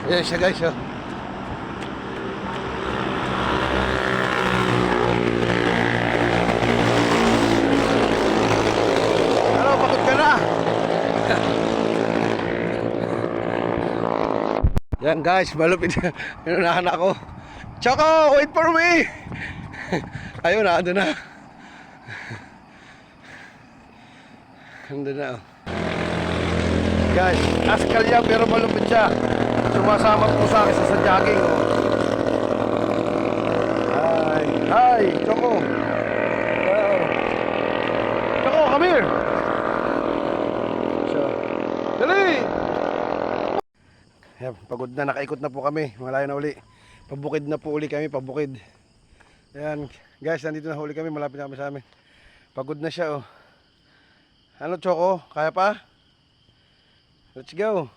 Ayan siya guys, oh. Ano, pagod ka na? Yan guys, malupit. Inunahan ako. Choco, wait for me! Ayun na, andun na. Andun na, oh. Guys, askal yan pero malupit siya. Sumasama po sa akin sa jogging, oh. Hi, Choco. Wow. Choco, come here. So, dali! Yan, pagod na, nakaikot na po kami. Malayo na uli. Pabukid na po uli kami, pabukid. Ayan, guys, nandito na uli kami, malapit na kami sa amin. Pagod na siya, oh. Ano, Choco? Kaya pa? Let's go.